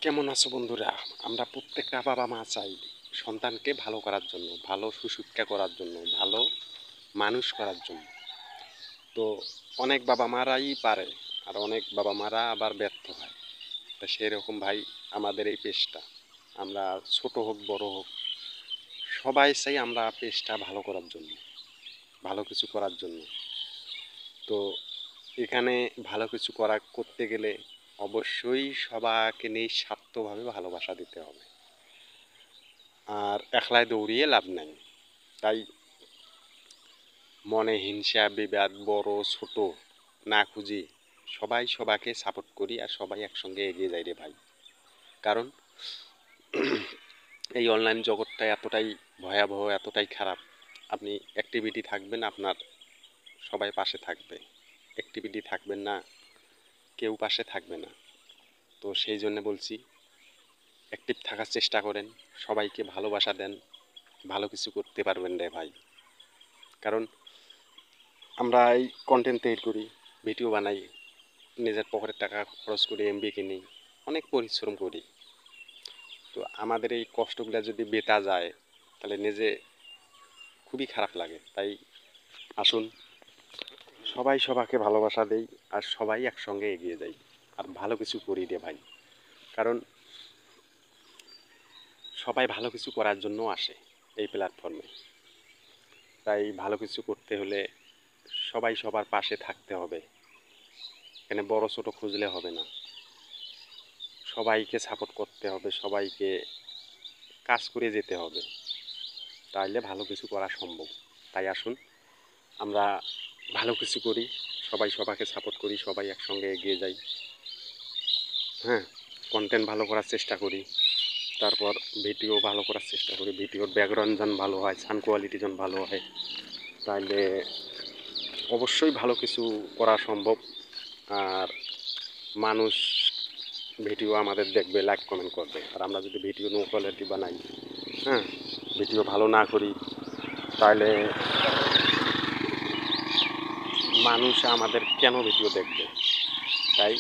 কেমন আছো বন্ধুরা? আমরা প্রত্যেকটা বাবা মা চাই সন্তানকে ভালো করার জন্য, ভালো সুশিক্ষা করার জন্য, ভালো মানুষ করার জন্য। তো অনেক বাবা মারাই পারে, আর অনেক বাবা মারা আবার ব্যর্থ হয়। তা সেরকম ভাই আমাদের এই পেশটা, আমরা ছোট হোক বড় হোক, সবাই চাই আমরা পেশটা ভালো করার জন্য, ভালো কিছু করার জন্য। তো এখানে ভালো কিছু করতে গেলে অবশ্যই সবাইকে নিঃস্বার্থভাবে ভালোবাসা দিতে হবে, আর একলায় দৌড়িয়ে লাভ নাই। তাই মনে হিংসা বিবাদ বড় ছোট না খুঁজি, সবাই সবাইকে সাপোর্ট করি আর সবাই একসঙ্গে এগিয়ে যাই রে ভাই। কারণ এই অনলাইন জগৎটা এতটাই ভয়াবহ, এতটাই খারাপ। আপনি অ্যাক্টিভিটি থাকবেন, আপনার সবাই পাশে থাকবে। অ্যাক্টিভিটি থাকবেন না, কেউ পাশে থাকবে না। তো সেই জন্য বলছি, অ্যাক্টিভ থাকার চেষ্টা করেন, সবাইকে ভালোবাসা দেন, ভালো কিছু করতে পারবেন রে ভাই। কারণ আমরা এই কন্টেন্ট তৈরি করি, ভিডিও বানাই, নিজের পকেটের টাকা খরচ করি, এমবি কিনি, অনেক পরিশ্রম করি। তো আমাদের এই কষ্টগুলো যদি বেতা যায় তাহলে নিজে খুবই খারাপ লাগে। তাই আসুন সবাই সবাইকে ভালোবাসা দেই, আর সবাই একসঙ্গে এগিয়ে যাই, আর ভালো কিছু করি রে ভাই। কারণ সবাই ভালো কিছু করার জন্য আসে এই প্ল্যাটফর্মে। তাই ভালো কিছু করতে হলে সবাই সবার পাশে থাকতে হবে। এখানে বড় ছোট খুঁজলে হবে না, সবাইকে সাপোর্ট করতে হবে, সবাইকে কাজ করে যেতে হবে, তাইলে ভালো কিছু করা সম্ভব। তাই আসুন আমরা ভালো কিছু করি, সবাই সবাইকে সাপোর্ট করি, সবাই একসঙ্গে এগিয়ে যাই। হ্যাঁ, কন্টেন্ট ভালো করার চেষ্টা করি, তারপর ভিডিও ভালো করার চেষ্টা করি, ভিডিওর ব্যাকগ্রাউন্ড যেন ভালো হয়, সাউন্ড কোয়ালিটি যেন ভালো হয়, তাইলে অবশ্যই ভালো কিছু করা সম্ভব। আর মানুষ ভিডিও আমাদের দেখবে, লাইক কমেন্ট করবে। আর আমরা যদি ভিডিও নো কোয়ালিটি বানাই, হ্যাঁ, ভিডিও ভালো না করি, তাহলে মানুষ আমাদের কেন ভিডিও দেখবে? তাই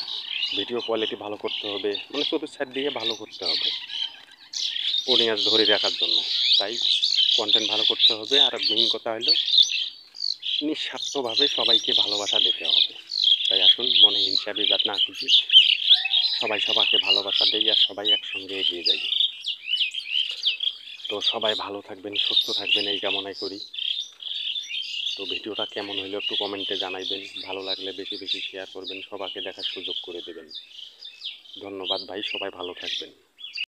ভিডিও কোয়ালিটি ভালো করতে হবে, মানে চতুর্থ সাইড দিয়ে ভালো করতে হবে অডিয়েন্স ধরে রাখার জন্য। তাই কন্টেন্ট ভালো করতে হবে, আর মেইন কথা হলো নিঃস্বার্থভাবে সবাইকে ভালোবাসা দিতে হবে। তাই আসুন মনে হিংসা বিবাদ না খুঁজি, সবাই সবাইকে ভালোবাসা দেই, আর সবাই একসঙ্গে এগিয়ে যাই। তো সবাই ভালো থাকবেন, সুস্থ থাকবেন, এই কামনাই করি। তো ভিডিওটা কেমন হইলো একটু কমেন্টে জানাইবেন, ভালো লাগলে বেশি বেশি শেয়ার করবেন, সবাইকে দেখার সুযোগ করে দেবেন। ধন্যবাদ ভাই, সবাই ভালো থাকবেন।